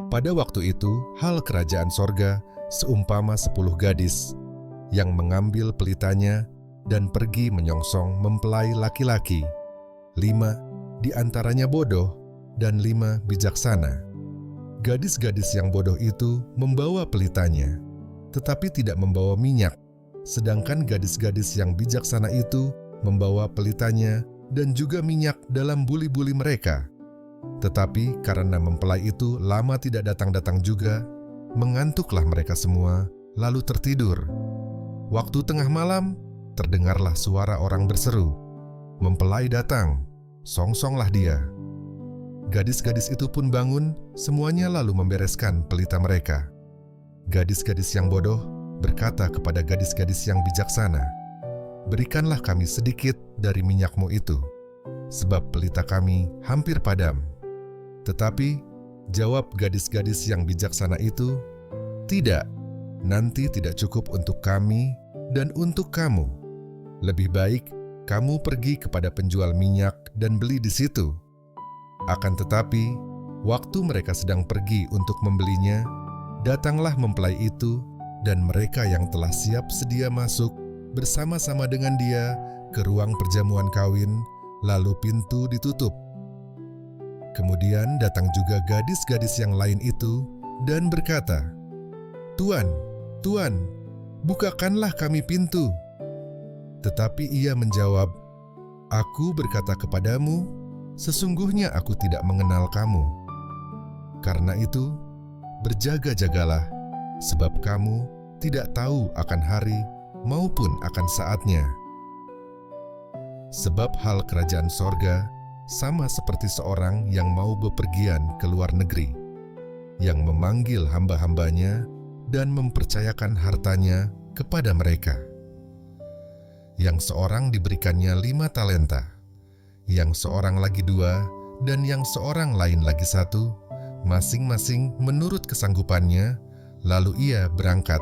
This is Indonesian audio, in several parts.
Pada waktu itu, hal kerajaan sorga seumpama 10 gadis yang mengambil pelitanya dan pergi menyongsong mempelai laki-laki. 5 di antaranya bodoh dan 5 bijaksana. Gadis-gadis yang bodoh itu membawa pelitanya, tetapi tidak membawa minyak, sedangkan gadis-gadis yang bijaksana itu membawa pelitanya dan juga minyak dalam buli-buli mereka. Tetapi karena mempelai itu lama tidak datang-datang juga, mengantuklah mereka semua, lalu tertidur. Waktu tengah malam, terdengarlah suara orang berseru, "Mempelai datang, songsonglah dia." Gadis-gadis itu pun bangun, semuanya lalu membereskan pelita mereka. Gadis-gadis yang bodoh berkata kepada gadis-gadis yang bijaksana, "Berikanlah kami sedikit dari minyakmu itu, sebab pelita kami hampir padam." Tetapi jawab gadis-gadis yang bijaksana itu, "Tidak, nanti tidak cukup untuk kami dan untuk kamu. Lebih baik kamu pergi kepada penjual minyak dan beli di situ." Akan tetapi, waktu mereka sedang pergi untuk membelinya, datanglah mempelai itu, dan mereka yang telah siap sedia masuk bersama-sama dengan dia ke ruang perjamuan kawin, lalu pintu ditutup. Kemudian datang juga gadis-gadis yang lain itu dan berkata, "Tuan, Tuan, bukakanlah kami pintu." Tetapi ia menjawab, "Aku berkata kepadamu, sesungguhnya aku tidak mengenal kamu. Karena itu, berjaga-jagalah, sebab kamu tidak tahu akan hari maupun akan saatnya. Sebab hal kerajaan sorga sama seperti seorang yang mau bepergian ke luar negeri, yang memanggil hamba-hambanya dan mempercayakan hartanya kepada mereka. Yang seorang diberikannya 5 talenta, yang seorang lagi 2, dan yang seorang lain lagi 1, masing-masing menurut kesanggupannya, lalu ia berangkat.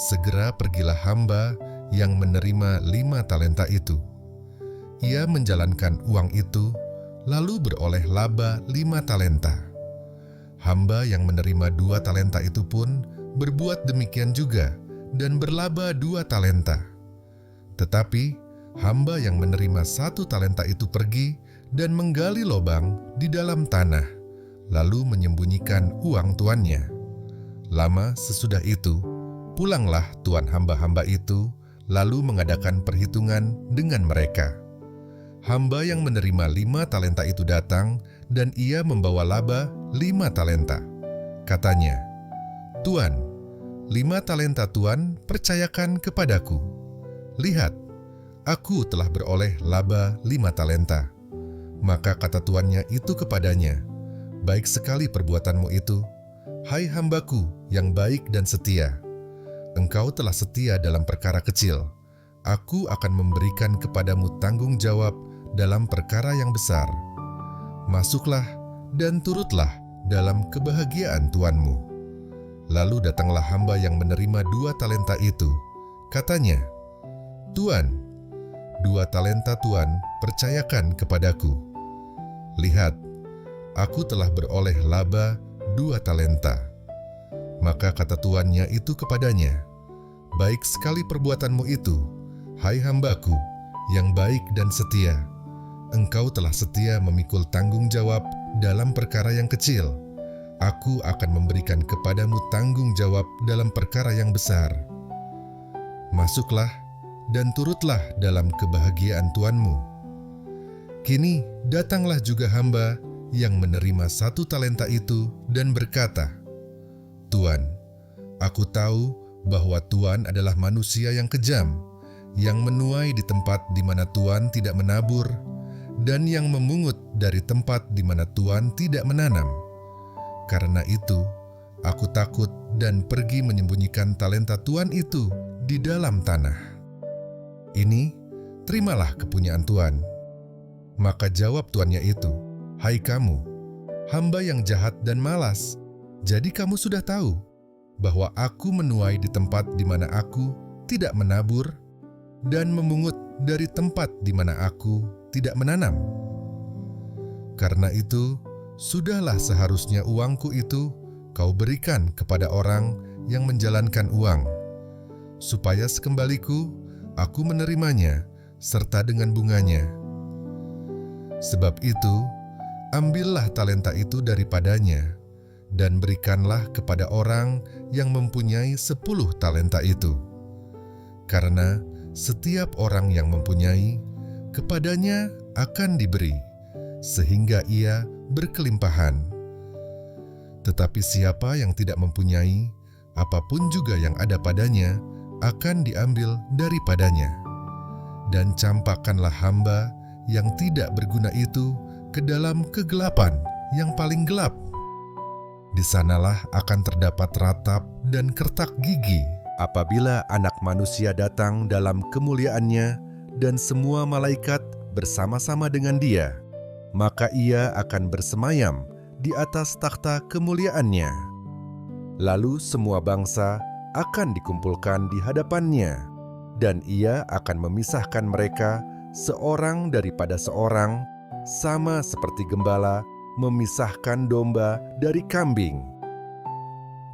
Segera pergilah hamba yang menerima 5 talenta itu. Ia menjalankan uang itu, lalu beroleh laba 5 talenta. Hamba yang menerima 2 talenta itu pun berbuat demikian juga, dan berlaba 2 talenta. Tetapi hamba yang menerima 1 talenta itu pergi dan menggali lubang di dalam tanah, lalu menyembunyikan uang tuannya. Lama sesudah itu, pulanglah tuan hamba-hamba itu, lalu mengadakan perhitungan dengan mereka. Hamba yang menerima 5 talenta itu datang, dan ia membawa laba 5 talenta. Katanya, "Tuan, 5 talenta Tuan percayakan kepadaku. Lihat, aku telah beroleh laba 5 talenta." Maka kata tuannya itu kepadanya, "Baik sekali perbuatanmu itu, hai hambaku yang baik dan setia. Engkau telah setia dalam perkara kecil. Aku akan memberikan kepadamu tanggung jawab dalam perkara yang besar. Masuklah dan turutlah dalam kebahagiaan tuanmu." Lalu datanglah hamba yang menerima 2 talenta itu. Katanya, "Tuan, 2 talenta Tuan percayakan kepadaku. Lihat, aku telah beroleh laba 2 talenta." Maka kata tuannya itu kepadanya, "Baik sekali perbuatanmu itu, hai hambaku yang baik dan setia. Engkau telah setia memikul tanggung jawab dalam perkara yang kecil. Aku akan memberikan kepadamu tanggung jawab dalam perkara yang besar. Masuklah dan turutlah dalam kebahagiaan tuanmu." Kini datanglah juga hamba yang menerima 1 talenta itu dan berkata, "Tuan, aku tahu bahwa Tuan adalah manusia yang kejam, yang menuai di tempat di mana Tuan tidak menabur, dan yang memungut dari tempat di mana Tuan tidak menanam. Karena itu, aku takut dan pergi menyembunyikan talenta Tuan itu di dalam tanah. Ini, terimalah kepunyaan Tuan." Maka jawab tuannya itu, "Hai kamu, hamba yang jahat dan malas, jadi kamu sudah tahu bahwa aku menuai di tempat di mana aku tidak menabur, dan memungut dari tempat di mana aku tidak menanam. Karena itu, sudahlah seharusnya uangku itu kau berikan kepada orang yang menjalankan uang, supaya sekembaliku aku menerimanya serta dengan bunganya. Sebab itu, ambillah talenta itu daripadanya, dan berikanlah kepada orang yang mempunyai 10 talenta itu. Karena setiap orang yang mempunyai, kepadanya akan diberi, sehingga ia berkelimpahan. Tetapi siapa yang tidak mempunyai, apapun juga yang ada padanya, akan diambil daripadanya. Dan campakkanlah hamba yang tidak berguna itu ke dalam kegelapan yang paling gelap. Di sanalah akan terdapat ratap dan kertak gigi apabila Anak Manusia datang dalam kemuliaannya dan semua malaikat bersama-sama dengan Dia, maka Ia akan bersemayam di atas takhta kemuliaannya. Lalu semua bangsa akan dikumpulkan di hadapannya, dan Ia akan memisahkan mereka seorang daripada seorang, sama seperti gembala memisahkan domba dari kambing.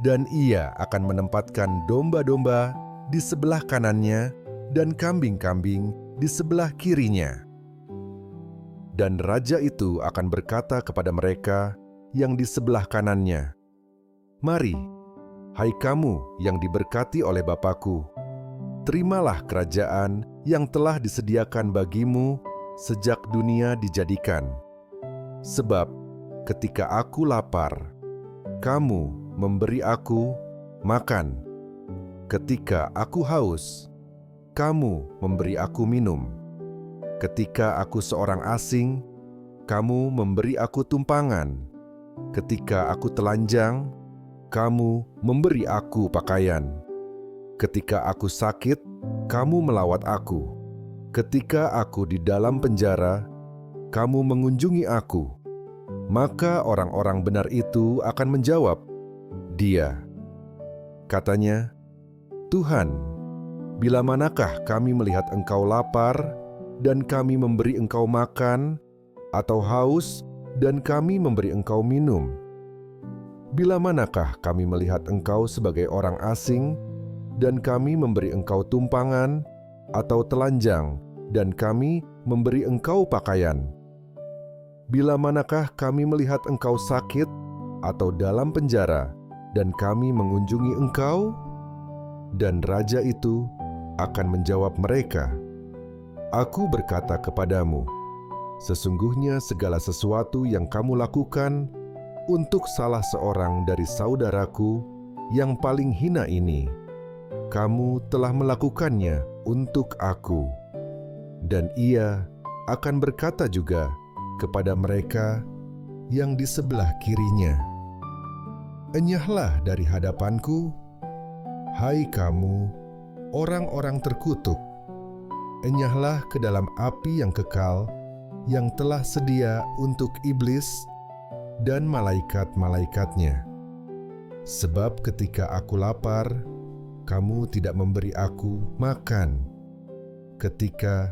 Dan Ia akan menempatkan domba-domba di sebelah kanannya dan kambing-kambing di sebelah kirinya. Dan raja itu akan berkata kepada mereka yang di sebelah kanannya, "Mari, hai kamu yang diberkati oleh Bapa-Ku, terimalah kerajaan yang telah disediakan bagimu sejak dunia dijadikan. Sebab ketika aku lapar, kamu memberi aku makan. Ketika aku haus, kamu memberi aku minum. Ketika aku seorang asing, kamu memberi aku tumpangan. Ketika aku telanjang, kamu memberi aku pakaian. Ketika aku sakit, kamu melawat aku. Ketika aku di dalam penjara, kamu mengunjungi aku." Maka orang-orang benar itu akan menjawab, "Dia." Katanya, "Tuhan, bila manakah kami melihat Engkau lapar dan kami memberi Engkau makan, atau haus dan kami memberi Engkau minum? Bila manakah kami melihat Engkau sebagai orang asing dan kami memberi Engkau tumpangan, atau telanjang dan kami memberi Engkau pakaian? Bila manakah kami melihat Engkau sakit atau dalam penjara dan kami mengunjungi Engkau?" Dan raja itu akan menjawab mereka, "Aku berkata kepadamu, sesungguhnya segala sesuatu yang kamu lakukan untuk salah seorang dari saudaraku yang paling hina ini, kamu telah melakukannya untuk aku." Dan Ia akan berkata juga kepada mereka yang di sebelah kirinya, "Enyahlah dari hadapanku, hai kamu orang-orang terkutuk, enyahlah ke dalam api yang kekal yang telah sedia untuk iblis dan malaikat-malaikatnya. Sebab ketika aku lapar, kamu tidak memberi aku makan. Ketika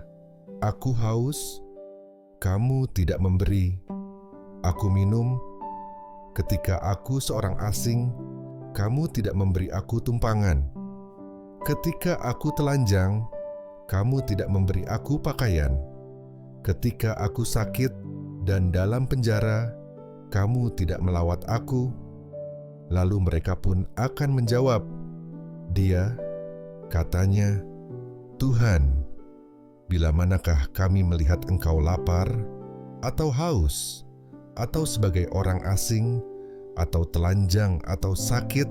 aku haus, kamu tidak memberi aku minum. Ketika aku seorang asing, kamu tidak memberi aku tumpangan. Ketika aku telanjang, kamu tidak memberi aku pakaian. Ketika aku sakit dan dalam penjara, kamu tidak melawat aku." Lalu mereka pun akan menjawab, "Dia," katanya, "Tuhan, bila manakah kami melihat Engkau lapar, atau haus, atau sebagai orang asing, atau telanjang, atau sakit,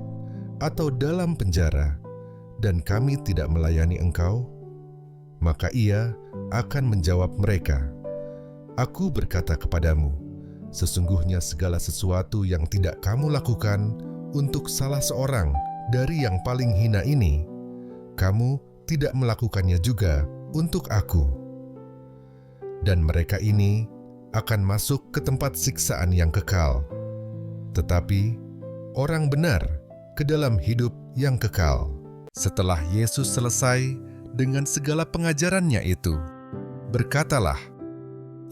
atau dalam penjara, dan kami tidak melayani Engkau?" Maka Ia akan menjawab mereka, "Aku berkata kepadamu, sesungguhnya segala sesuatu yang tidak kamu lakukan untuk salah seorang dari yang paling hina ini, kamu tidak melakukannya juga untuk aku." Dan mereka ini akan masuk ke tempat siksaan yang kekal, tetapi orang benar ke dalam hidup yang kekal. Setelah Yesus selesai dengan segala pengajarannya itu, berkatalah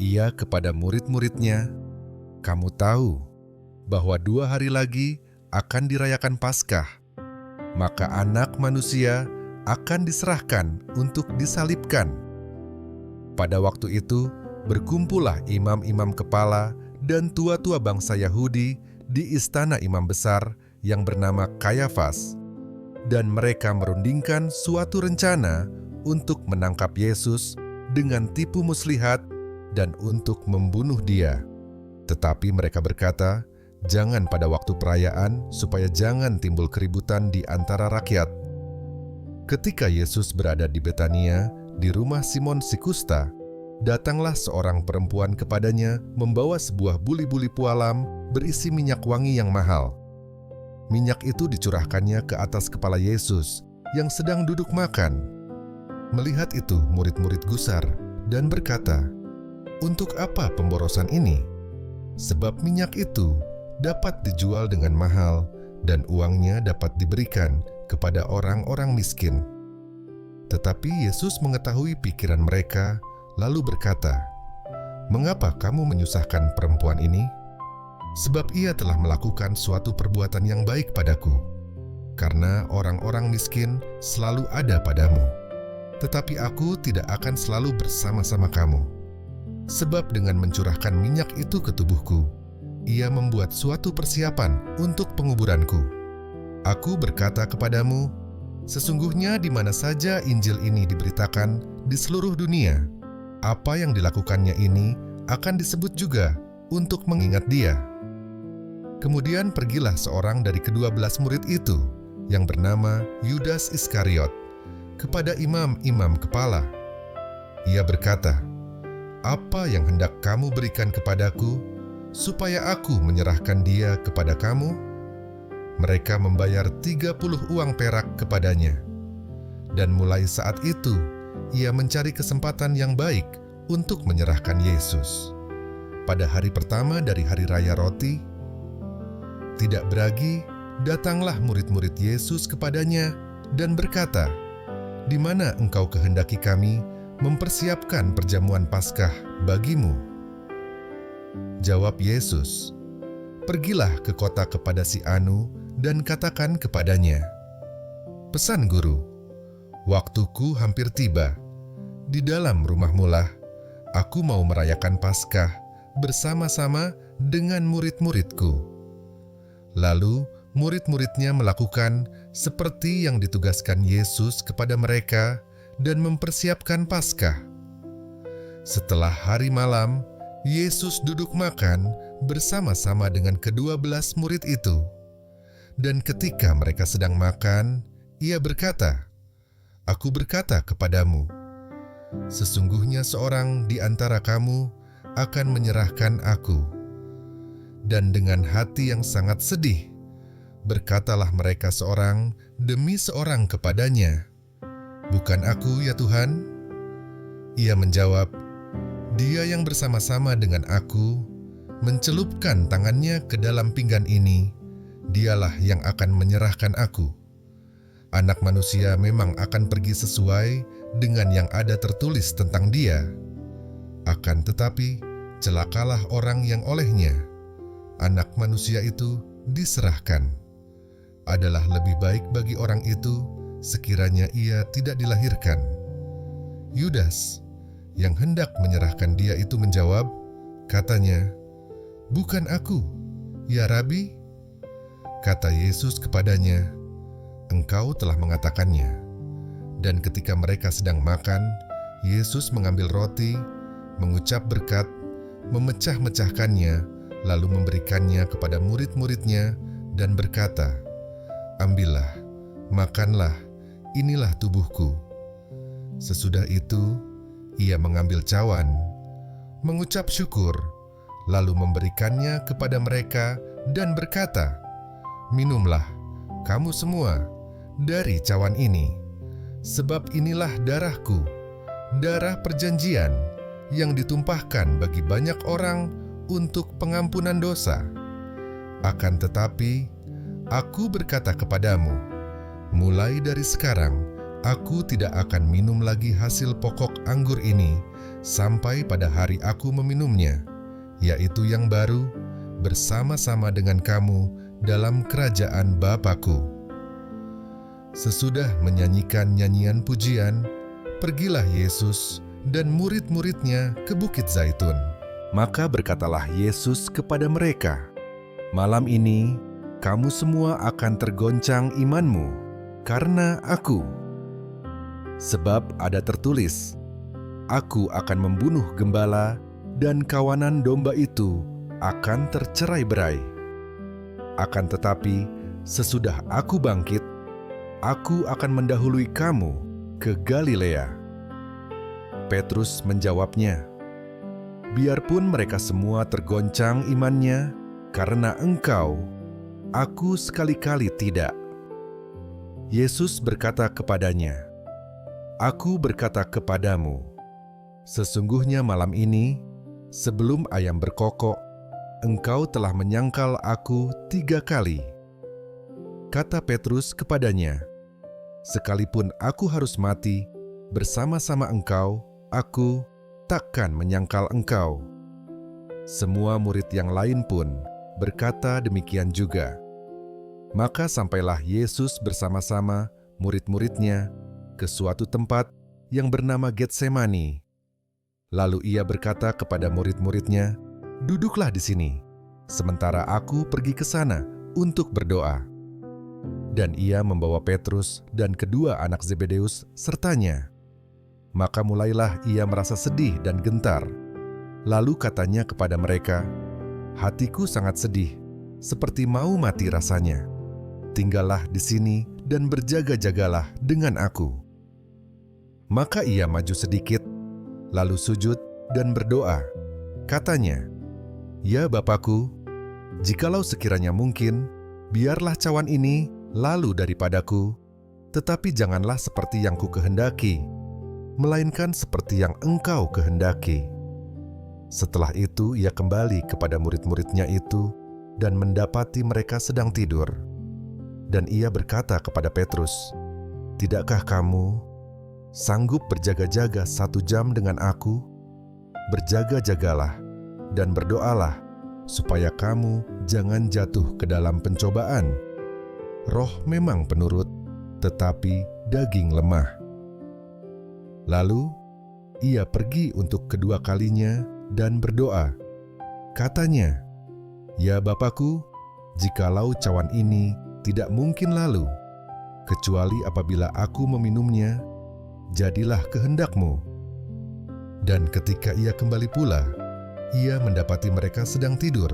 Ia kepada murid-muridnya, "Kamu tahu bahwa 2 hari lagi akan dirayakan Paskah, maka Anak Manusia akan diserahkan untuk disalibkan. Pada waktu itu, berkumpullah imam-imam kepala dan tua-tua bangsa Yahudi di istana imam besar yang bernama Kayafas, dan mereka merundingkan suatu rencana untuk menangkap Yesus dengan tipu muslihat dan untuk membunuh Dia. Tetapi mereka berkata, "Jangan pada waktu perayaan, supaya jangan timbul keributan di antara rakyat." Ketika Yesus berada di Betania, di rumah Simon si Kusta, datanglah seorang perempuan kepadanya membawa sebuah buli-buli pualam berisi minyak wangi yang mahal. Minyak itu dicurahkannya ke atas kepala Yesus yang sedang duduk makan. Melihat itu, murid-murid gusar dan berkata, "Untuk apa pemborosan ini? Sebab minyak itu dapat dijual dengan mahal dan uangnya dapat diberikan kepada orang-orang miskin." Tetapi Yesus mengetahui pikiran mereka, lalu berkata, "Mengapa kamu menyusahkan perempuan ini? Sebab ia telah melakukan suatu perbuatan yang baik padaku. Karena orang-orang miskin selalu ada padamu, tetapi aku tidak akan selalu bersama-sama kamu. Sebab dengan mencurahkan minyak itu ke tubuhku, ia membuat suatu persiapan untuk penguburanku. Aku berkata kepadamu, sesungguhnya di mana saja Injil ini diberitakan di seluruh dunia, apa yang dilakukannya ini akan disebut juga untuk mengingat dia." Kemudian pergilah seorang dari ke-12 murid itu, yang bernama Yudas Iskariot, kepada imam-imam kepala. Ia berkata, "Apa yang hendak kamu berikan kepadaku, supaya aku menyerahkan dia kepada kamu?" Mereka membayar 30 uang perak kepadanya. Dan mulai saat itu, ia mencari kesempatan yang baik untuk menyerahkan Yesus. Pada hari pertama dari Hari Raya Roti, tidak beragi, datanglah murid-murid Yesus kepadanya dan berkata, "Di mana engkau kehendaki kami mempersiapkan perjamuan Paskah bagimu?" Jawab Yesus, "Pergilah ke kota kepada si Anu dan katakan kepadanya, 'Pesan Guru, waktuku hampir tiba. Di dalam rumahmu lah aku mau merayakan Paskah bersama-sama dengan murid-muridku.' Lalu murid-muridnya melakukan seperti yang ditugaskan Yesus kepada mereka dan mempersiapkan Paskah. Setelah hari malam, Yesus duduk makan bersama-sama dengan ke-12 murid itu. Dan ketika mereka sedang makan, ia berkata, "Aku berkata kepadamu, sesungguhnya seorang di antara kamu akan menyerahkan aku." Dan dengan hati yang sangat sedih, berkatalah mereka seorang demi seorang kepadanya, "Bukan aku, ya Tuhan?" Ia menjawab, "Dia yang bersama-sama dengan aku mencelupkan tangannya ke dalam pinggan ini, dialah yang akan menyerahkan aku. Anak Manusia memang akan pergi sesuai dengan yang ada tertulis tentang dia. Akan tetapi, celakalah orang yang olehnya Anak Manusia itu diserahkan. Adalah lebih baik bagi orang itu sekiranya ia tidak dilahirkan." Yudas, yang hendak menyerahkan dia itu menjawab, katanya, "Bukan aku, ya Rabi?" Kata Yesus kepadanya, "Engkau telah mengatakannya." Dan ketika mereka sedang makan, Yesus mengambil roti, mengucap berkat, memecah-mecahkannya, lalu memberikannya kepada murid-muridnya dan berkata, "Ambillah, makanlah, inilah tubuhku." Sesudah itu, ia mengambil cawan, mengucap syukur, lalu memberikannya kepada mereka dan berkata, "Minumlah, kamu semua, dari cawan ini, sebab inilah darahku, darah perjanjian, yang ditumpahkan bagi banyak orang untuk pengampunan dosa. Akan tetapi, aku berkata kepadamu, mulai dari sekarang, aku tidak akan minum lagi hasil pokok anggur ini, sampai pada hari aku meminumnya, yaitu yang baru, bersama-sama dengan kamu dalam kerajaan Bapa-Ku." Sesudah menyanyikan nyanyian pujian, pergilah Yesus dan murid-muridnya ke Bukit Zaitun. Maka berkatalah Yesus kepada mereka, "Malam ini kamu semua akan tergoncang imanmu karena Aku. Sebab ada tertulis, Aku akan membunuh gembala dan kawanan domba itu akan tercerai-berai. Akan tetapi, sesudah Aku bangkit, Aku akan mendahului kamu ke Galilea." Petrus menjawabnya, "Biarpun mereka semua tergoncang imannya karena Engkau, Aku sekali-kali tidak." Yesus berkata kepadanya, "Aku berkata kepadamu, sesungguhnya malam ini, sebelum ayam berkokok, engkau telah menyangkal Aku 3 kali." Kata Petrus kepadanya, "Sekalipun aku harus mati bersama-sama engkau, aku takkan menyangkal engkau." Semua murid yang lain pun berkata demikian juga. Maka sampailah Yesus bersama-sama murid-muridnya ke suatu tempat yang bernama Getsemani. Lalu Ia berkata kepada murid-muridnya, "Duduklah di sini, sementara Aku pergi ke sana untuk berdoa." Dan Ia membawa Petrus dan kedua anak Zebedeus sertanya. Maka mulailah Ia merasa sedih dan gentar. Lalu katanya kepada mereka, "Hatiku sangat sedih, seperti mau mati rasanya. Tinggallah di sini dan berjaga-jagalah dengan Aku." Maka Ia maju sedikit, lalu sujud dan berdoa. Katanya, "Ya Bapa-Ku, jikalau sekiranya mungkin, biarlah cawan ini lalu daripadaku, tetapi janganlah seperti yang ku kehendaki, melainkan seperti yang Engkau kehendaki." Setelah itu Ia kembali kepada murid-muridnya itu dan mendapati mereka sedang tidur. Dan Ia berkata kepada Petrus, "Tidakkah kamu sanggup berjaga-jaga 1 jam dengan Aku? Berjaga-jagalah dan berdoalah, supaya kamu jangan jatuh ke dalam pencobaan. Roh memang penurut, tetapi daging lemah." Lalu Ia pergi untuk kedua kalinya dan berdoa. Katanya, "Ya Bapa-Ku, jikalau cawan ini tidak mungkin lalu, kecuali apabila Aku meminumnya, jadilah kehendak-Mu." Dan ketika Ia kembali pula, Ia mendapati mereka sedang tidur,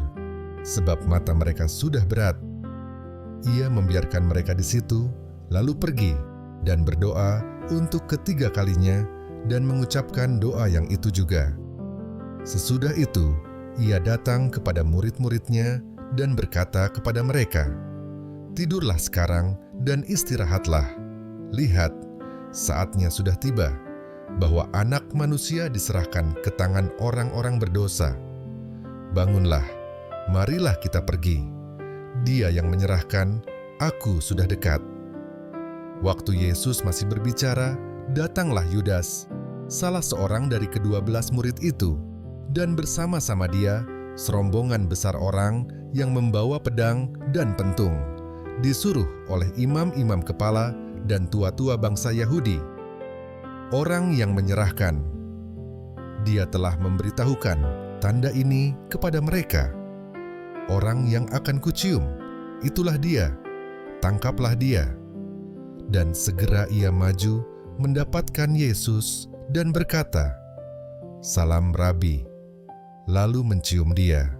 sebab mata mereka sudah berat. Ia membiarkan mereka di situ, lalu pergi dan berdoa untuk ketiga kalinya dan mengucapkan doa yang itu juga. Sesudah itu, Ia datang kepada murid-muridnya dan berkata kepada mereka, "Tidurlah sekarang dan istirahatlah. Lihat, saatnya sudah tiba, bahwa Anak Manusia diserahkan ke tangan orang-orang berdosa. Bangunlah, marilah kita pergi. Dia yang menyerahkan, Aku sudah dekat." Waktu Yesus masih berbicara, datanglah Yudas, salah seorang dari ke-12 murid itu, dan bersama-sama dia serombongan besar orang yang membawa pedang dan pentung, disuruh oleh imam-imam kepala dan tua-tua bangsa Yahudi. Orang yang menyerahkan, dia telah memberitahukan tanda ini kepada mereka. "Orang yang akan kucium, itulah dia, tangkaplah dia." Dan segera ia maju mendapatkan Yesus dan berkata, "Salam Rabi," lalu mencium dia.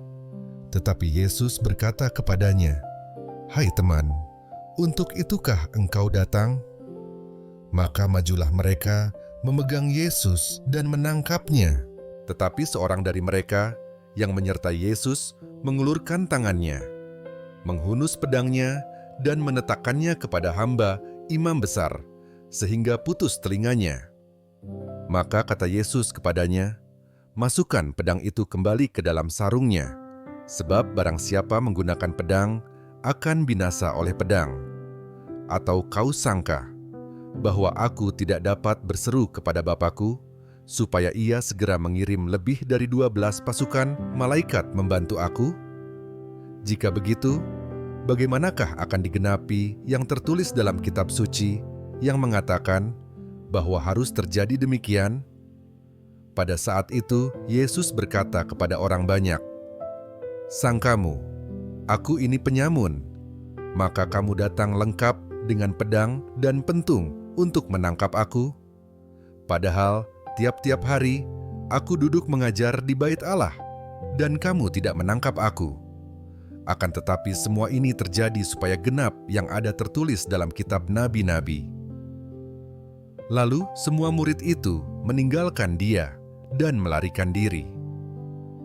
Tetapi Yesus berkata kepadanya, "Hai teman, untuk itukah engkau datang?" Maka majulah mereka memegang Yesus dan menangkapnya. Tetapi seorang dari mereka yang menyertai Yesus mengulurkan tangannya, menghunus pedangnya dan menetakannya kepada hamba imam besar, sehingga putus telinganya. Maka kata Yesus kepadanya, "Masukkan pedang itu kembali ke dalam sarungnya, sebab barang siapa menggunakan pedang akan binasa oleh pedang. Atau kau sangka bahwa Aku tidak dapat berseru kepada Bapa-Ku, supaya Ia segera mengirim lebih dari 12 pasukan malaikat membantu Aku? Jika begitu, bagaimanakah akan digenapi yang tertulis dalam kitab suci yang mengatakan bahwa harus terjadi demikian?" Pada saat itu, Yesus berkata kepada orang banyak, "Sangkamu, aku ini penyamun, maka kamu datang lengkap dengan pedang dan pentung untuk menangkap aku? Padahal tiap-tiap hari aku duduk mengajar di bait Allah, dan kamu tidak menangkap aku. Akan tetapi semua ini terjadi supaya genap yang ada tertulis dalam kitab nabi-nabi." Lalu semua murid itu meninggalkan dia dan melarikan diri.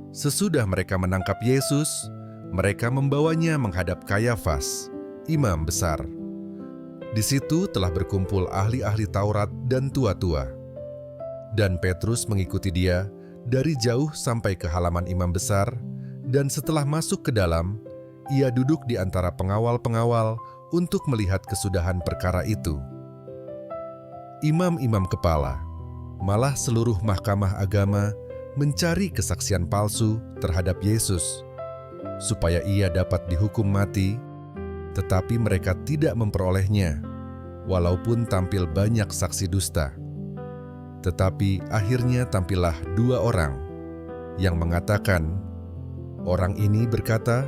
Sesudah mereka menangkap Yesus, mereka membawanya menghadap Kayafas, imam besar. Di situ telah berkumpul ahli-ahli Taurat dan tua-tua. Dan Petrus mengikuti dia dari jauh sampai ke halaman imam besar, dan setelah masuk ke dalam, ia duduk di antara pengawal-pengawal untuk melihat kesudahan perkara itu. Imam-imam kepala, malah seluruh mahkamah agama mencari kesaksian palsu terhadap Yesus, supaya ia dapat dihukum mati, tetapi mereka tidak memperolehnya, walaupun tampil banyak saksi dusta. Tetapi akhirnya tampillah 2 orang yang mengatakan, "Orang ini berkata,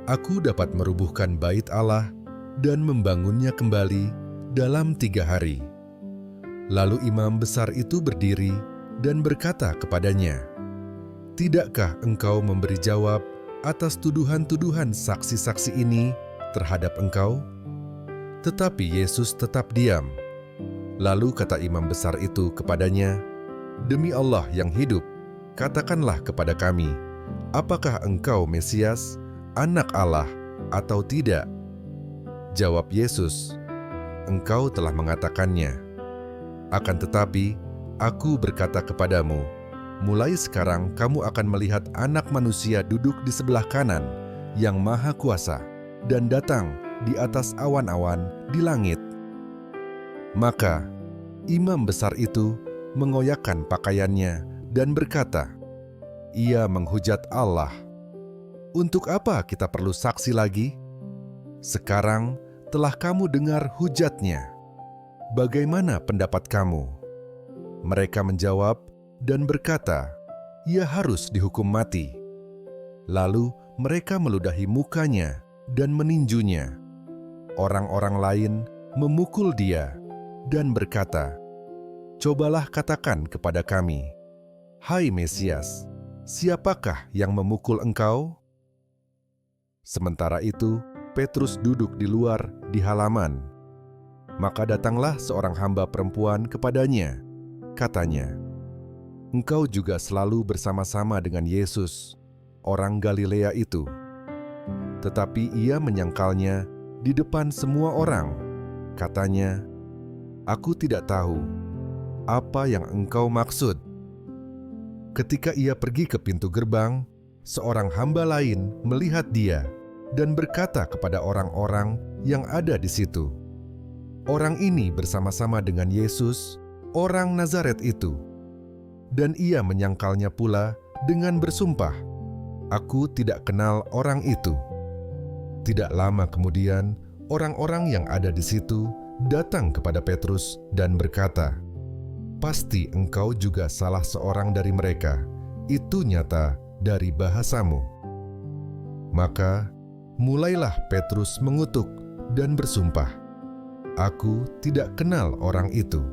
aku dapat merubuhkan bait Allah dan membangunnya kembali dalam 3 hari." Lalu imam besar itu berdiri dan berkata kepadanya, "Tidakkah engkau memberi jawab atas tuduhan-tuduhan saksi-saksi ini terhadap engkau?" Tetapi Yesus tetap diam. Lalu kata imam besar itu kepadanya, "Demi Allah yang hidup, katakanlah kepada kami, apakah engkau Mesias, Anak Allah, atau tidak?" Jawab Yesus, "Engkau telah mengatakannya. Akan tetapi, aku berkata kepadamu, mulai sekarang kamu akan melihat Anak Manusia duduk di sebelah kanan yang Maha Kuasa dan datang di atas awan-awan di langit." Maka imam besar itu mengoyakkan pakaiannya dan berkata, "Ia menghujat Allah. Untuk apa kita perlu saksi lagi? Sekarang telah kamu dengar hujatnya. Bagaimana pendapat kamu?" Mereka menjawab dan berkata, "Ia harus dihukum mati." Lalu mereka meludahi mukanya dan meninjunya. Orang-orang lain memukul dia dan berkata, "Cobalah katakan kepada kami, hai Mesias, siapakah yang memukul engkau?" Sementara itu, Petrus duduk di luar di halaman. Maka datanglah seorang hamba perempuan kepadanya. Katanya, "Engkau juga selalu bersama-sama dengan Yesus, orang Galilea itu." Tetapi ia menyangkalnya di depan semua orang. Katanya, "Aku tidak tahu apa yang engkau maksud." Ketika ia pergi ke pintu gerbang, seorang hamba lain melihat dia dan berkata kepada orang-orang yang ada di situ, "Orang ini bersama-sama dengan Yesus, orang Nazaret itu." Dan ia menyangkalnya pula dengan bersumpah, "Aku tidak kenal orang itu." Tidak lama kemudian, orang-orang yang ada di situ datang kepada Petrus dan berkata, "Pasti engkau juga salah seorang dari mereka. Itu nyata dari bahasamu." Maka mulailah Petrus mengutuk dan bersumpah, "Aku tidak kenal orang itu."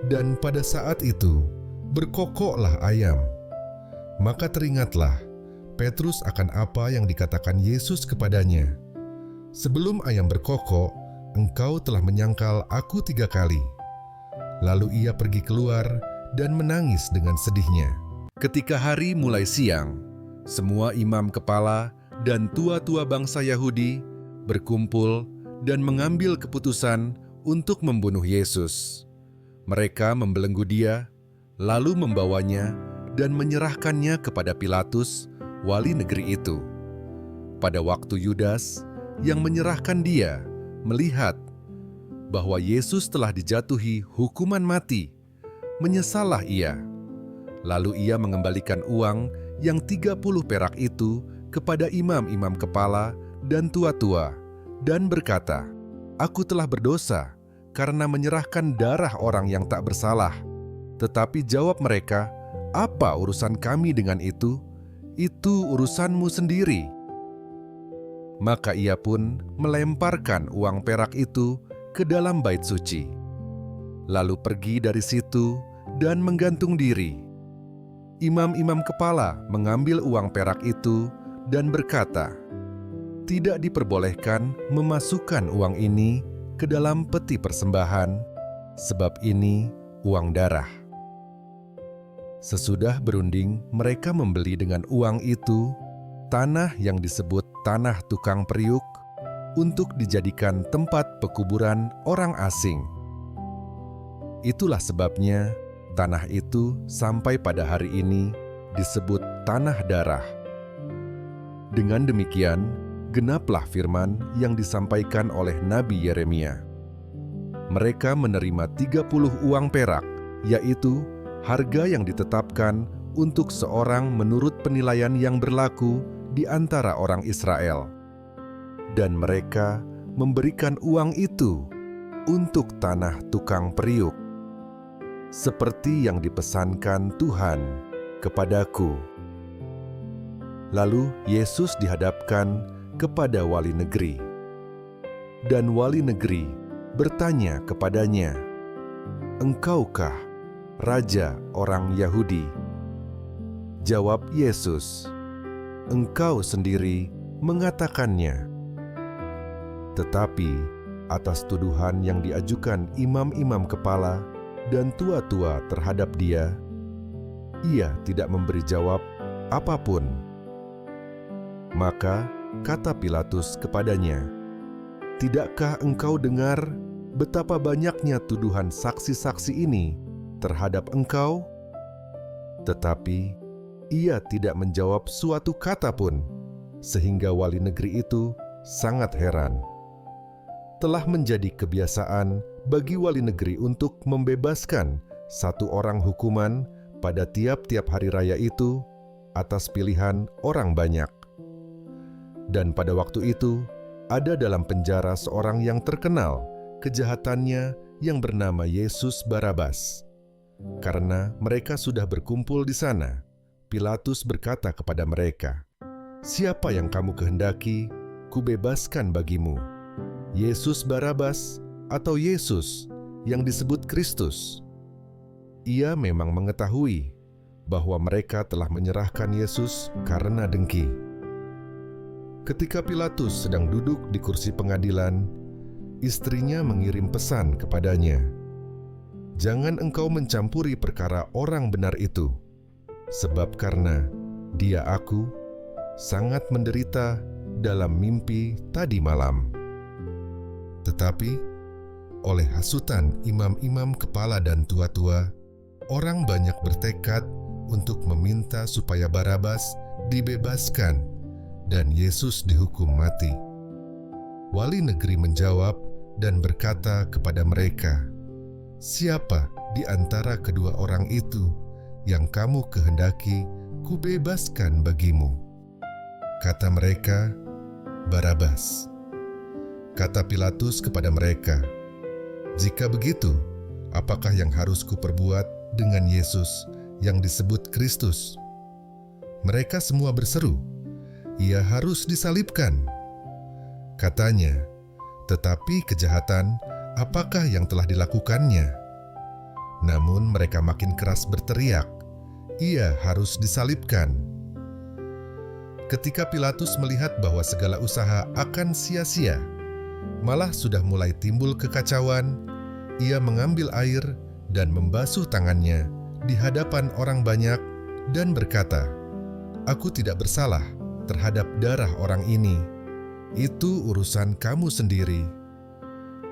Dan pada saat itu berkokoklah ayam. Maka teringatlah Petrus akan apa yang dikatakan Yesus kepadanya, "Sebelum ayam berkokok, engkau telah menyangkal aku 3 kali." Lalu ia pergi keluar dan menangis dengan sedihnya. Ketika hari mulai siang, semua imam kepala dan tua-tua bangsa Yahudi berkumpul dan mengambil keputusan untuk membunuh Yesus. Mereka membelenggu dia, lalu membawanya dan menyerahkannya kepada Pilatus, wali negeri itu. Pada waktu Yudas yang menyerahkan dia melihat bahwa Yesus telah dijatuhi hukuman mati, menyesallah ia. Lalu ia mengembalikan uang yang 30 perak itu kepada imam-imam kepala dan tua-tua dan berkata, "Aku telah berdosa karena menyerahkan darah orang yang tak bersalah." Tetapi jawab mereka, "Apa urusan kami dengan itu? Itu urusanmu sendiri." Maka ia pun melemparkan uang perak itu ke dalam bait suci, lalu pergi dari situ dan menggantung diri. Imam-imam kepala mengambil uang perak itu dan berkata, "Tidak diperbolehkan memasukkan uang ini ke dalam peti persembahan, sebab ini uang darah." Sesudah berunding, mereka membeli dengan uang itu tanah yang disebut tanah tukang periuk untuk dijadikan tempat pekuburan orang asing. Itulah sebabnya tanah itu sampai pada hari ini disebut tanah darah. Dengan demikian, genaplah firman yang disampaikan oleh Nabi Yeremia. Mereka menerima 30 uang perak, yaitu harga yang ditetapkan untuk seorang menurut penilaian yang berlaku di antara orang Israel. Dan mereka memberikan uang itu untuk tanah tukang periuk, seperti yang dipesankan Tuhan kepadaku. Lalu Yesus dihadapkan kepada wali negeri, dan wali negeri bertanya kepadanya, "Engkaukah Raja orang Yahudi?" Jawab Yesus, "Engkau sendiri mengatakannya." Tetapi atas tuduhan yang diajukan imam-imam kepala dan tua-tua terhadap dia, ia tidak memberi jawab apapun. Maka kata Pilatus kepadanya, "Tidakkah engkau dengar betapa banyaknya tuduhan saksi-saksi ini terhadap engkau?" Tetapi ia tidak menjawab suatu kata pun, sehingga wali negeri itu sangat heran. Telah menjadi kebiasaan bagi wali negeri untuk membebaskan satu orang hukuman pada tiap-tiap hari raya itu atas pilihan orang banyak. Dan pada waktu itu, ada dalam penjara seorang yang terkenal kejahatannya yang bernama Yesus Barabas. Karena mereka sudah berkumpul di sana, Pilatus berkata kepada mereka, "Siapa yang kamu kehendaki, kubebaskan bagimu, Yesus Barabas atau Yesus yang disebut Kristus?" Ia memang mengetahui bahwa mereka telah menyerahkan Yesus karena dengki. Ketika Pilatus sedang duduk di kursi pengadilan, istrinya mengirim pesan kepadanya, "Jangan engkau mencampuri perkara orang benar itu, sebab karena dia aku sangat menderita dalam mimpi tadi malam." Tetapi oleh hasutan imam-imam kepala dan tua-tua, orang banyak bertekad untuk meminta supaya Barabas dibebaskan dan Yesus dihukum mati. Wali negeri menjawab dan berkata kepada mereka, "Siapa di antara kedua orang itu yang kamu kehendaki kubebaskan bagimu?" Kata mereka, "Barabas." Kata Pilatus kepada mereka, "Jika begitu, apakah yang harus kuperbuat dengan Yesus yang disebut Kristus?" Mereka semua berseru, "Ia harus disalibkan." Katanya, "Tetapi kejahatan apakah yang telah dilakukannya?" Namun mereka makin keras berteriak, "Ia harus disalibkan." Ketika Pilatus melihat bahwa segala usaha akan sia-sia, malah sudah mulai timbul kekacauan, ia mengambil air dan membasuh tangannya di hadapan orang banyak dan berkata, "Aku tidak bersalah terhadap darah orang ini. Itu urusan kamu sendiri."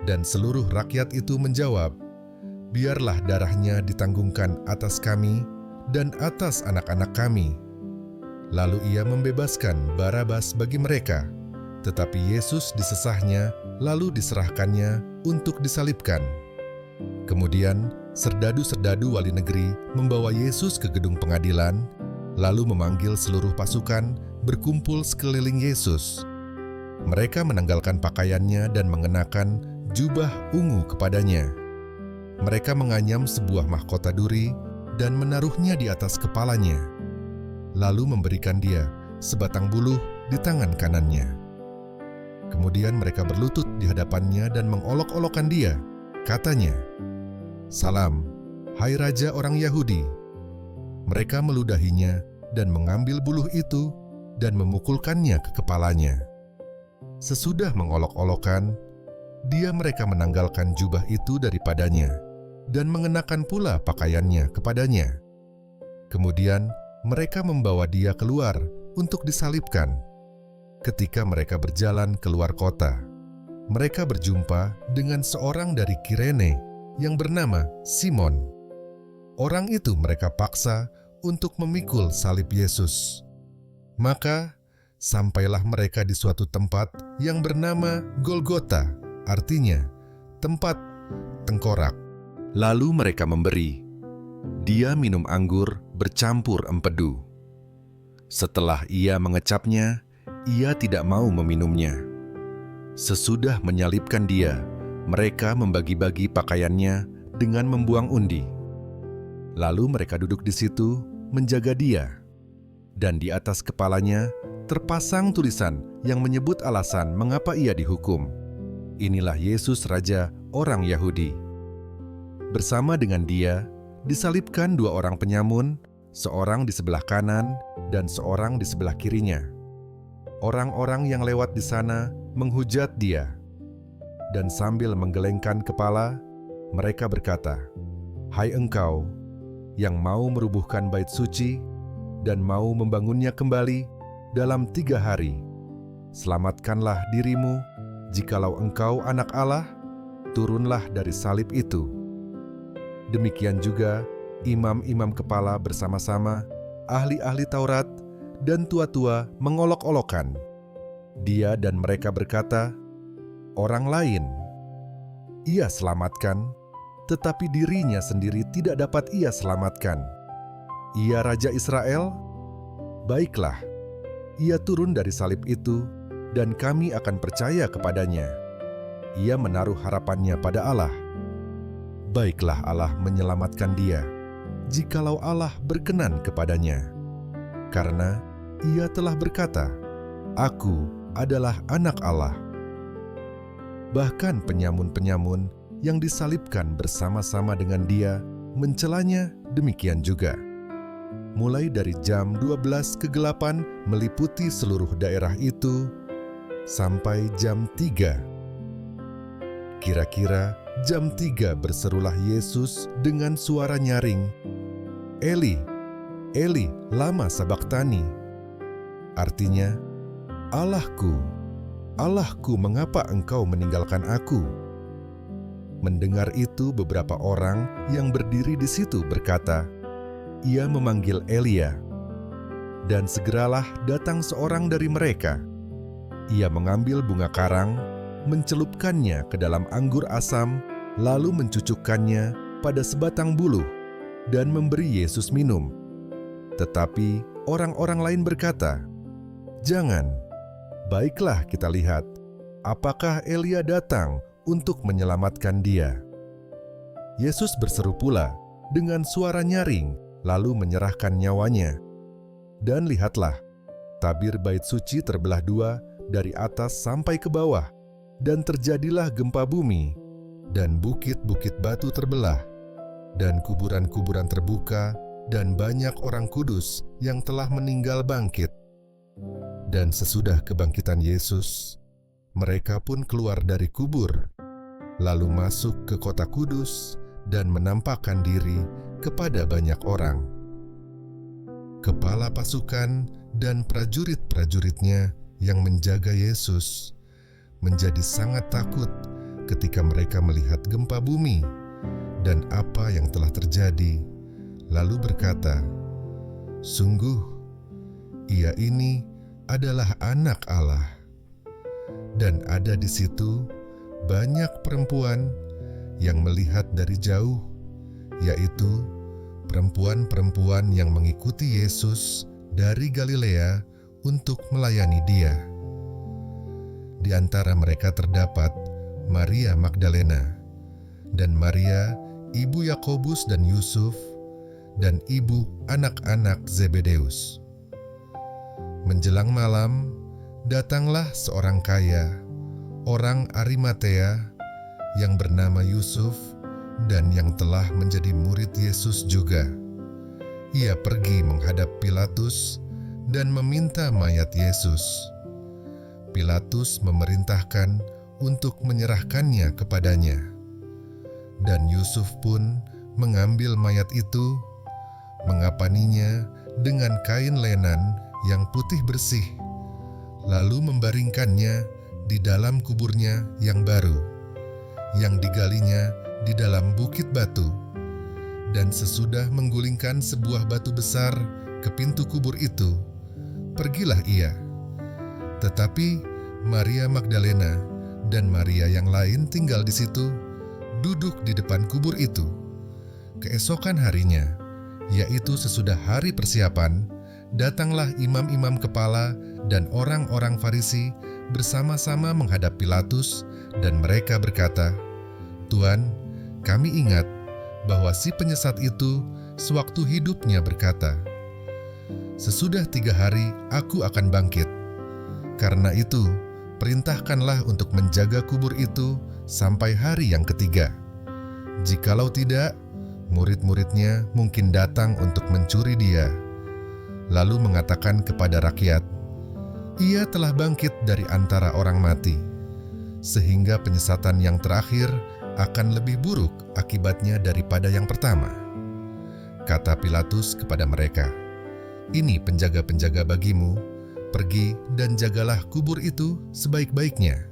Dan seluruh rakyat itu menjawab, "Biarlah darahnya ditanggungkan atas kami dan atas anak-anak kami." Lalu ia membebaskan Barabas bagi mereka, tetapi Yesus disesahnya lalu diserahkannya untuk disalibkan. Kemudian serdadu-serdadu wali negeri membawa Yesus ke gedung pengadilan, lalu memanggil seluruh pasukan berkumpul sekeliling Yesus. Mereka menanggalkan pakaiannya dan mengenakan jubah ungu kepadanya. Mereka menganyam sebuah mahkota duri dan menaruhnya di atas kepalanya, lalu memberikan dia sebatang buluh di tangan kanannya. Kemudian mereka berlutut di hadapannya dan mengolok-olokkan dia. Katanya, "Salam, hai Raja orang Yahudi." Mereka meludahinya dan mengambil buluh itu dan memukulkannya ke kepalanya. Sesudah mengolok-olokkan, mereka menanggalkan jubah itu daripadanya dan mengenakan pula pakaiannya kepadanya. Kemudian mereka membawa dia keluar untuk disalibkan. Ketika mereka berjalan keluar kota, mereka berjumpa dengan seorang dari Kirene yang bernama Simon. Orang itu mereka paksa untuk memikul salib Yesus. Maka sampailah mereka di suatu tempat yang bernama Golgota, artinya tempat tengkorak. Lalu mereka memberi dia minum anggur bercampur empedu. Setelah ia mengecapnya, ia tidak mau meminumnya. Sesudah menyalibkan dia, mereka membagi-bagi pakaiannya dengan membuang undi. Lalu mereka duduk di situ menjaga dia, dan di atas kepalanya terpasang tulisan yang menyebut alasan mengapa ia dihukum. Inilah Yesus Raja orang Yahudi. Bersama dengan dia disalibkan dua orang penyamun, seorang di sebelah kanan dan seorang di sebelah kirinya. Orang-orang yang lewat di sana menghujat dia, dan sambil menggelengkan kepala, mereka berkata, "Hai engkau yang mau merubuhkan bait suci dan mau membangunnya kembali dalam 3 hari, selamatkanlah dirimu, jikalau engkau anak Allah, turunlah dari salib itu." Demikian juga imam-imam kepala bersama-sama, ahli-ahli Taurat, dan tua-tua mengolok-olokkan dia, dan mereka berkata, "Orang lain ia selamatkan, tetapi dirinya sendiri tidak dapat ia selamatkan. Ia Raja Israel? Baiklah, ia turun dari salib itu, dan kami akan percaya kepadanya. Ia menaruh harapannya pada Allah. Baiklah Allah menyelamatkan dia, jikalau Allah berkenan kepadanya. Karena ia telah berkata, 'Aku adalah anak Allah.'" Bahkan penyamun-penyamun yang disalibkan bersama-sama dengan dia mencelanya demikian juga. Mulai dari jam 12 kegelapan meliputi seluruh daerah itu sampai jam 3. Kira-kira jam 3 berserulah Yesus dengan suara nyaring, "Eli, Eli, lama sabachthani?" Artinya, "Allahku, Allahku, mengapa engkau meninggalkan aku?" Mendengar itu beberapa orang yang berdiri di situ berkata, "Ia memanggil Elia." Dan segeralah datang seorang dari mereka. Ia mengambil bunga karang, mencelupkannya ke dalam anggur asam, lalu mencucukkannya pada sebatang buluh, dan memberi Yesus minum. Tetapi orang-orang lain berkata, "Jangan, baiklah kita lihat, apakah Elia datang untuk menyelamatkan dia." Yesus berseru pula dengan suara nyaring, lalu menyerahkan nyawanya. Dan lihatlah, tabir bait suci terbelah 2 dari atas sampai ke bawah, dan terjadilah gempa bumi, dan bukit-bukit batu terbelah, dan kuburan-kuburan terbuka, dan banyak orang kudus yang telah meninggal bangkit. Dan sesudah kebangkitan Yesus, mereka pun keluar dari kubur, lalu masuk ke kota kudus dan menampakkan diri kepada banyak orang. Kepala pasukan dan prajurit-prajuritnya yang menjaga Yesus menjadi sangat takut ketika mereka melihat gempa bumi dan apa yang telah terjadi, lalu berkata, "Sungguh, ia ini adalah anak Allah." Dan ada di situ banyak perempuan yang melihat dari jauh, yaitu perempuan-perempuan yang mengikuti Yesus dari Galilea untuk melayani dia. Di antara mereka terdapat Maria Magdalena, dan Maria, ibu Yakobus dan Yusuf, dan ibu anak-anak Zebedeus. Menjelang malam, datanglah seorang kaya, orang Arimatea, yang bernama Yusuf, dan yang telah menjadi murid Yesus juga. Ia pergi menghadap Pilatus dan meminta mayat Yesus. Pilatus memerintahkan untuk menyerahkannya kepadanya. Dan Yusuf pun mengambil mayat itu, mengapaninya dengan kain lenan yang putih bersih, lalu membaringkannya di dalam kuburnya yang baru, yang digalinya di dalam bukit batu. Dan sesudah menggulingkan sebuah batu besar ke pintu kubur itu, pergilah ia. Tetapi Maria Magdalena dan Maria yang lain tinggal di situ, duduk di depan kubur itu. Keesokan harinya, yaitu sesudah hari persiapan, datanglah imam-imam kepala dan orang-orang Farisi bersama-sama menghadap Pilatus, dan mereka berkata, "Tuan, kami ingat bahwa si penyesat itu sewaktu hidupnya berkata, 'Sesudah 3 hari aku akan bangkit.' Karena itu, perintahkanlah untuk menjaga kubur itu sampai hari yang ketiga. Jikalau tidak, murid-muridnya mungkin datang untuk mencuri dia." Lalu mengatakan kepada rakyat, "Ia telah bangkit dari antara orang mati, sehingga penyesatan yang terakhir akan lebih buruk akibatnya daripada yang pertama." Kata Pilatus kepada mereka, "Ini penjaga-penjaga bagimu, pergi dan jagalah kubur itu sebaik-baiknya."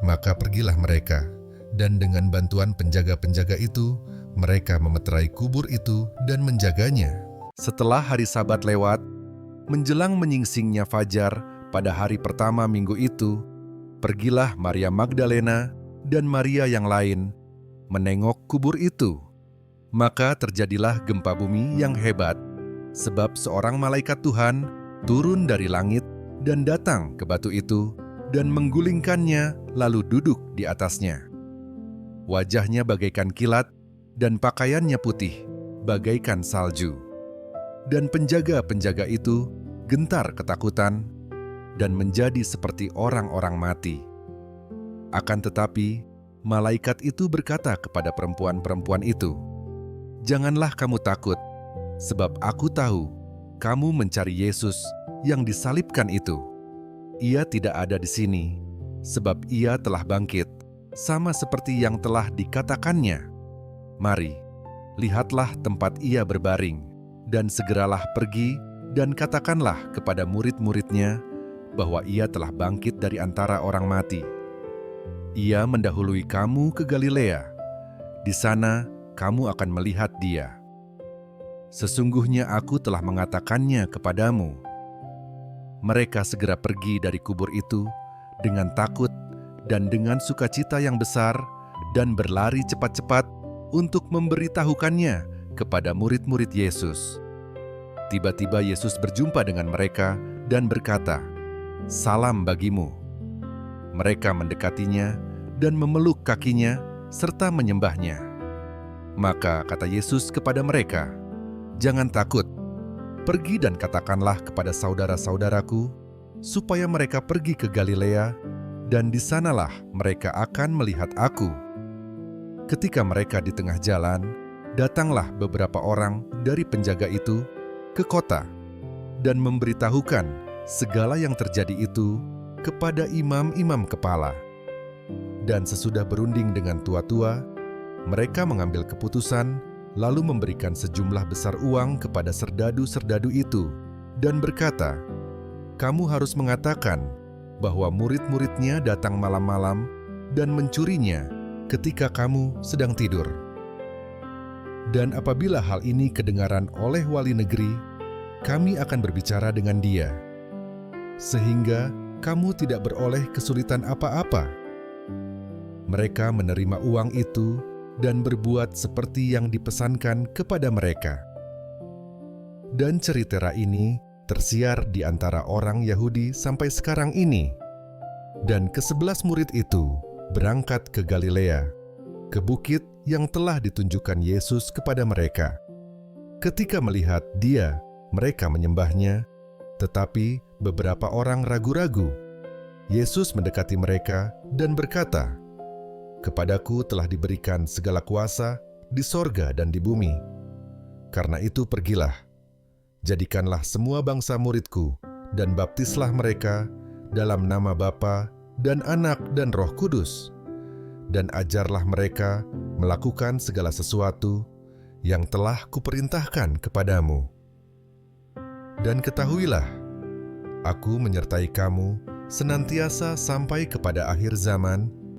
Maka pergilah mereka, dan dengan bantuan penjaga-penjaga itu, mereka memeterai kubur itu dan menjaganya. Setelah hari Sabat lewat, menjelang menyingsingnya fajar pada hari pertama minggu itu, pergilah Maria Magdalena dan Maria yang lain menengok kubur itu. Maka terjadilah gempa bumi yang hebat, sebab seorang malaikat Tuhan turun dari langit dan datang ke batu itu dan menggulingkannya lalu duduk di atasnya. Wajahnya bagaikan kilat dan pakaiannya putih bagaikan salju. Dan penjaga-penjaga itu gentar ketakutan dan menjadi seperti orang-orang mati. Akan tetapi, malaikat itu berkata kepada perempuan-perempuan itu, "Janganlah kamu takut, sebab aku tahu kamu mencari Yesus yang disalibkan itu. Ia tidak ada di sini, sebab ia telah bangkit, sama seperti yang telah dikatakannya. Mari, lihatlah tempat ia berbaring, dan segeralah pergi dan katakanlah kepada murid-muridnya bahwa ia telah bangkit dari antara orang mati. Ia mendahului kamu ke Galilea. Di sana kamu akan melihat dia. Sesungguhnya aku telah mengatakannya kepadamu." Mereka segera pergi dari kubur itu dengan takut dan dengan sukacita yang besar, dan berlari cepat-cepat untuk memberitahukannya kepada murid-murid Yesus. Tiba-tiba Yesus berjumpa dengan mereka dan berkata, "Salam bagimu." Mereka mendekatinya dan memeluk kakinya serta menyembahnya. Maka kata Yesus kepada mereka, "Jangan takut. Pergi dan katakanlah kepada saudara-saudaraku supaya mereka pergi ke Galilea, dan di sanalah mereka akan melihat aku." Ketika mereka di tengah jalan, datanglah beberapa orang dari penjaga itu ke kota dan memberitahukan segala yang terjadi itu kepada imam-imam kepala. Dan sesudah berunding dengan tua-tua, mereka mengambil keputusan lalu memberikan sejumlah besar uang kepada serdadu-serdadu itu dan berkata, "Kamu harus mengatakan bahwa murid-muridnya datang malam-malam dan mencurinya ketika kamu sedang tidur. Dan apabila hal ini kedengaran oleh wali negeri, kami akan berbicara dengan dia, sehingga kamu tidak beroleh kesulitan apa-apa." Mereka menerima uang itu dan berbuat seperti yang dipesankan kepada mereka. Dan cerita ini tersiar di antara orang Yahudi sampai sekarang ini. Dan ke-11 murid itu berangkat ke Galilea, ke bukit yang telah ditunjukkan Yesus kepada mereka. Ketika melihat Dia, mereka menyembahnya, tetapi beberapa orang ragu-ragu. Yesus mendekati mereka dan berkata, "Kepadaku telah diberikan segala kuasa di sorga dan di bumi. Karena itu pergilah, jadikanlah semua bangsa muridku, dan baptislah mereka dalam nama Bapa dan Anak dan Roh Kudus, dan ajarlah mereka melakukan segala sesuatu yang telah kuperintahkan kepadamu. Dan ketahuilah, aku menyertai kamu senantiasa sampai kepada akhir zaman,